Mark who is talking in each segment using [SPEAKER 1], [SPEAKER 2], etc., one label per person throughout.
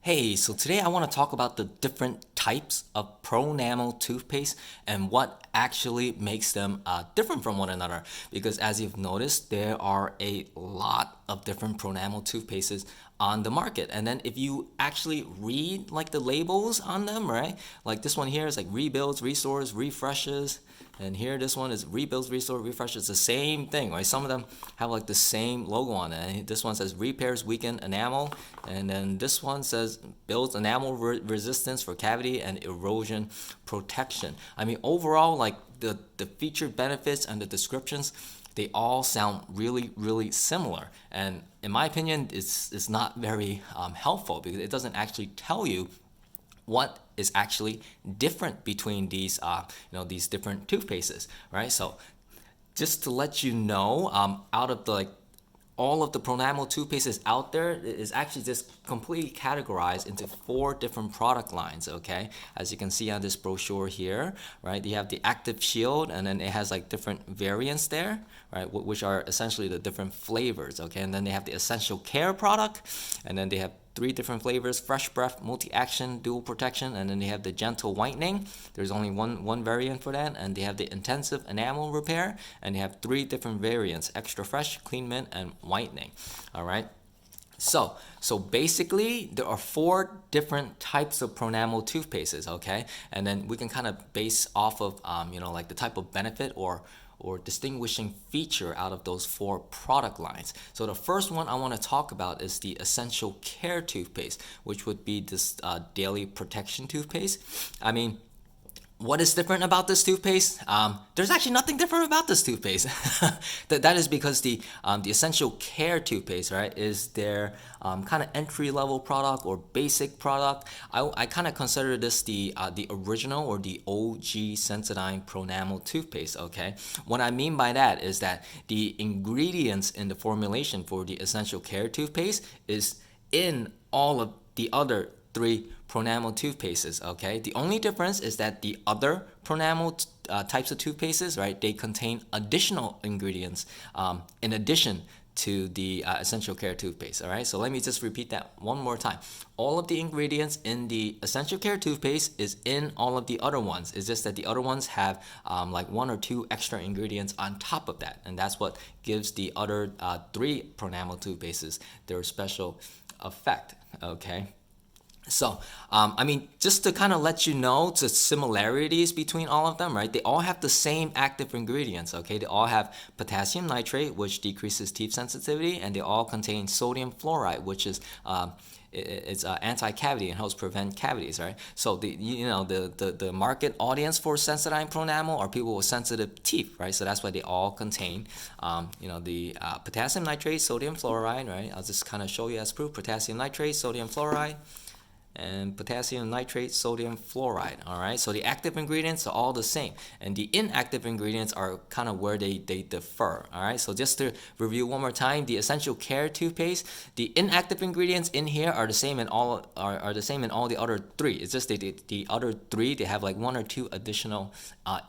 [SPEAKER 1] Hey, so today I want to talk about the different types of Pronamel toothpaste and what actually makes them different from one another. Because as you've noticed, there are a lot of different Pronamel toothpastes on the market. And then if you actually read like the labels on them, right? Like this one here is like rebuilds, restores, refreshes. And here, this one is rebuilds, restore, refresh. It's the same thing, right? Some of them have like the same logo on it. And this one says repairs, weaken enamel, and then this one says builds enamel resistance for cavity and erosion protection. I mean, overall, like the featured benefits and the descriptions, they all sound really similar. And in my opinion, it's not very helpful because it doesn't actually tell you what is actually different between these different toothpastes, right? So just to let you know, out of the like all of the Pronamel toothpastes out there is actually just completely categorized into four different product lines. Okay, as you can see on this brochure here, right? You have the Active Shield, and then it has like different variants there, right? Which are essentially the different flavors. Okay, and then they have the Essential Care product, and then they have three different flavors: fresh breath, multi-action, dual protection, and then they have the gentle whitening. There's only one variant for that, and they have the intensive enamel repair, and they have three different variants: extra fresh, clean mint, and whitening. All right. So basically, there are four different types of Pronamel toothpastes, okay? And then we can kind of base off of, like the type of benefit or distinguishing feature out of those four product lines. So the first one I want to talk about is the Essential Care toothpaste, which would be this daily protection toothpaste. I mean, what is different about this toothpaste? There's actually nothing different about this toothpaste. that is because the Essential Care toothpaste, right, is their kind of entry level product or basic product. I kind of consider this the original or the OG Sensodyne Pronamel toothpaste. Okay, what I mean by that is that the ingredients in the formulation for the Essential Care toothpaste is in all of the other three Pronamel toothpastes. Okay, the only difference is that the other Pronamel types of toothpastes, right, they contain additional ingredients in addition to the Essential Care toothpaste. All right, so let me just repeat that one more time. All of the ingredients in the Essential Care toothpaste is in all of the other ones. It's just that the other ones have like one or two extra ingredients on top of that, and that's what gives the other three Pronamel toothpastes their special effect. Okay. So, I mean, just to kind of let you know the similarities between all of them, right? They all have the same active ingredients, okay? They all have potassium nitrate, which decreases teeth sensitivity, and they all contain sodium fluoride, which is it's anti-cavity and helps prevent cavities, right? So the market audience for Sensodyne Pronamel are people with sensitive teeth, right? So that's why they all contain the potassium nitrate, sodium fluoride, right? I'll just kind of show you as proof: potassium nitrate, sodium fluoride, and potassium nitrate, sodium fluoride. All right, so the active ingredients are all the same, and the inactive ingredients are kind of where they differ. All right, so just to review one more time, the Essential Care toothpaste, the inactive ingredients in here are the same in all the other three. It's just the other three, they have like one or two additional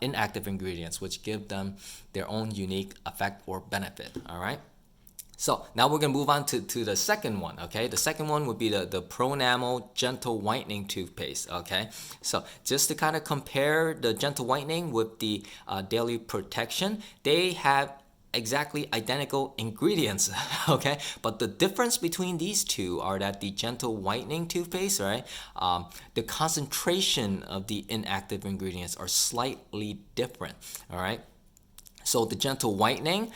[SPEAKER 1] inactive ingredients which give them their own unique effect or benefit. All right. So now we're gonna move on to the second one. Okay, the second one would be the Pronamel Gentle Whitening toothpaste. Okay, so just to kind of compare the Gentle Whitening with the Daily Protection, they have exactly identical ingredients. Okay, but the difference between these two are that the Gentle Whitening toothpaste, right, the concentration of the inactive ingredients are slightly different. All right, so the Gentle Whitening,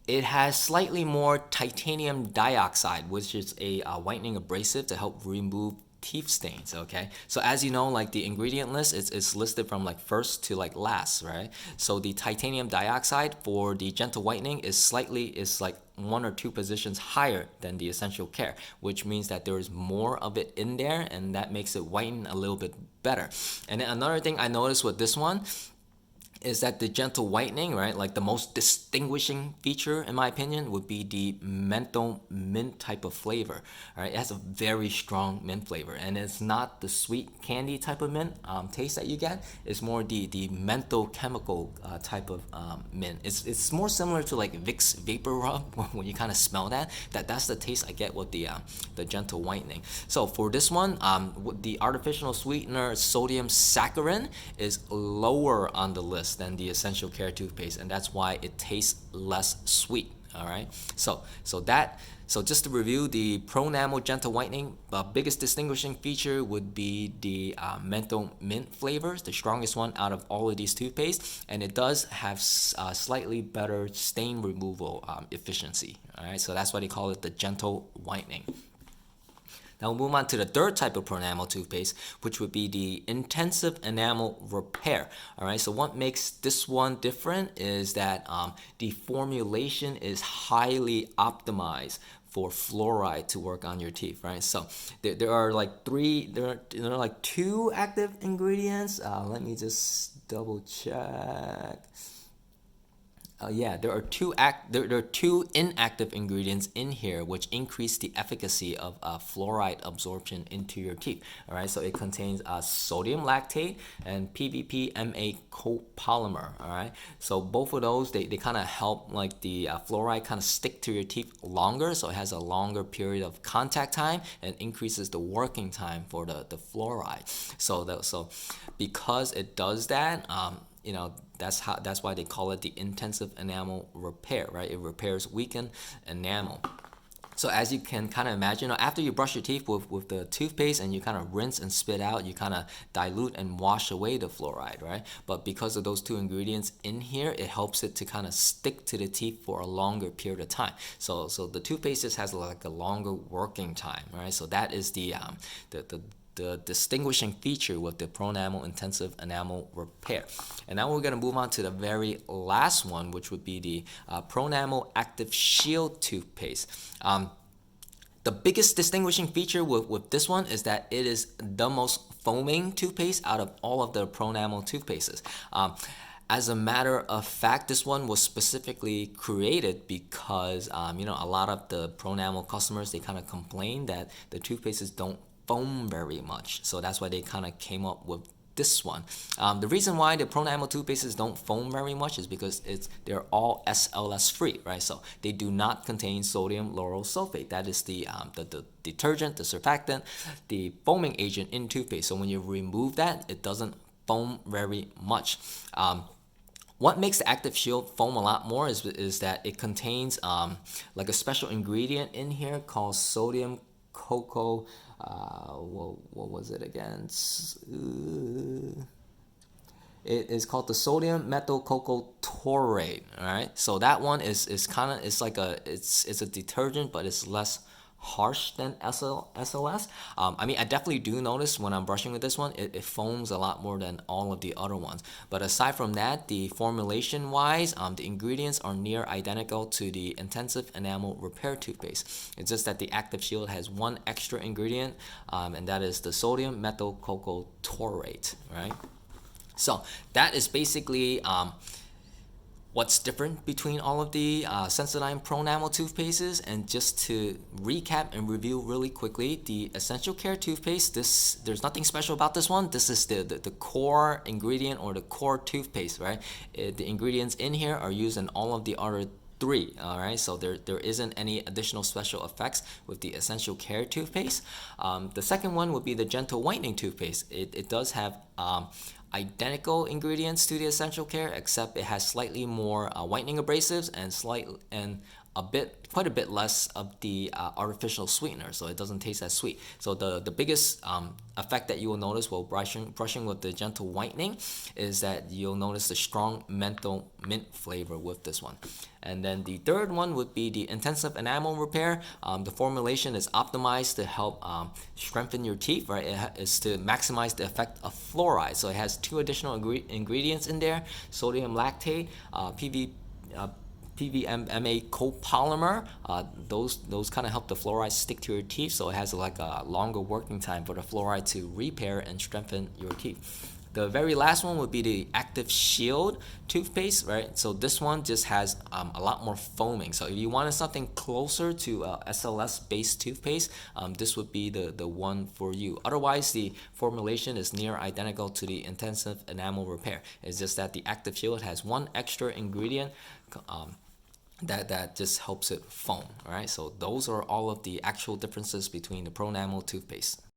[SPEAKER 1] it has slightly more titanium dioxide, which is a whitening abrasive to help remove teeth stains. Okay, so as you know, like the ingredient list, it's listed from like first to like last, right? So the titanium dioxide for the Gentle Whitening is like one or two positions higher than the Essential Care, which means that there is more of it in there, and that makes it whiten a little bit better. And then another thing I noticed with this one is that the gentle whitening, right? Like the most distinguishing feature, in my opinion, would be the menthol mint type of flavor. All right, it has a very strong mint flavor, and it's not the sweet candy type of mint taste that you get. It's more the menthol chemical type of mint. It's more similar to like Vicks Vapor Rub when you kind of smell that. That's the taste I get with the gentle whitening. So for this one, the artificial sweetener sodium saccharin is lower on the list than the essential care toothpaste, and that's why it tastes less sweet. All right, so just to review, the Pronamel gentle whitening, biggest distinguishing feature would be the menthol mint flavors, the strongest one out of all of these toothpaste, and it does have slightly better stain removal efficiency. All right, so that's why they call it the gentle whitening. Now we'll move on to the third type of Pronamel toothpaste, which would be the intensive enamel repair. All right, so what makes this one different is that the formulation is highly optimized for fluoride to work on your teeth, right? So there are like two active ingredients. Let me just double check. Yeah, there are two inactive ingredients in here which increase the efficacy of fluoride absorption into your teeth. All right, so it contains sodium lactate and PVP-MA copolymer. All right, so both of those they kind of help like the fluoride kind of stick to your teeth longer, so it has a longer period of contact time and increases the working time for the fluoride. So because it does that, that's why they call it the intensive enamel repair, right? It repairs weakened enamel. So as you can kind of imagine, after you brush your teeth with the toothpaste and you kind of rinse and spit out, you kind of dilute and wash away the fluoride, right? But because of those two ingredients in here, it helps it to kind of stick to the teeth for a longer period of time. So the toothpaste just has like a longer working time, right? So that is the distinguishing feature with the Pronamel intensive enamel repair. And now we're going to move on to the very last one, which would be the Pronamel active shield toothpaste. The biggest distinguishing feature with this one is that it is the most foaming toothpaste out of all of the Pronamel toothpastes. As a matter of fact, this one was specifically created because a lot of the Pronamel customers, they kind of complain that the toothpastes don't foam very much, so that's why they kind of came up with this one. The reason why the Pronamel toothpastes don't foam very much is because they're all SLS free, right? So they do not contain sodium lauryl sulfate. That is the detergent, the surfactant, the foaming agent in toothpaste. So when you remove that, it doesn't foam very much. What makes the Active Shield foam a lot more is that it contains like a special ingredient in here called sodium cocoa. What was it again? It is called the sodium methylcocotaurate. All right, so that one is it's a detergent, but it's less harsh than SLS. I mean, I definitely do notice when I'm brushing with this one, it foams a lot more than all of the other ones. But aside from that, the formulation wise, the ingredients are near identical to the intensive enamel repair toothpaste. It's just that the Active Shield has one extra ingredient, and that is the sodium methylcocotaurate, right? So that is basically what's different between all of the Sensodyne Pronamel toothpastes. And just to recap and review really quickly, the Essential Care toothpaste, there's nothing special about this one. This is the core ingredient or the core toothpaste, right? The ingredients in here are used in all of the other three. All right, so there isn't any additional special effects with the Essential Care toothpaste. The second one would be the Gentle Whitening toothpaste. It does have identical ingredients to the Essential Care, except it has slightly more whitening abrasives and quite a bit less of the artificial sweetener, so it doesn't taste as sweet. So the biggest effect that you will notice while brushing with the Gentle Whitening is that you'll notice the strong menthol mint flavor with this one. And then the third one would be the Intensive Enamel Repair. The formulation is optimized to help strengthen your teeth, right? It is to maximize the effect of fluoride. So it has two additional ingredients in there: sodium lactate, PVMA copolymer. Those kind of help the fluoride stick to your teeth, so it has like a longer working time for the fluoride to repair and strengthen your teeth. The very last one would be the Active Shield toothpaste, right? So this one just has a lot more foaming. So if you wanted something closer to SLS based toothpaste, this would be the one for you. Otherwise, the formulation is near identical to the intensive enamel repair. It's just that the Active Shield has one extra ingredient that just helps it foam. All right, so those are all of the actual differences between the Pronamel toothpaste.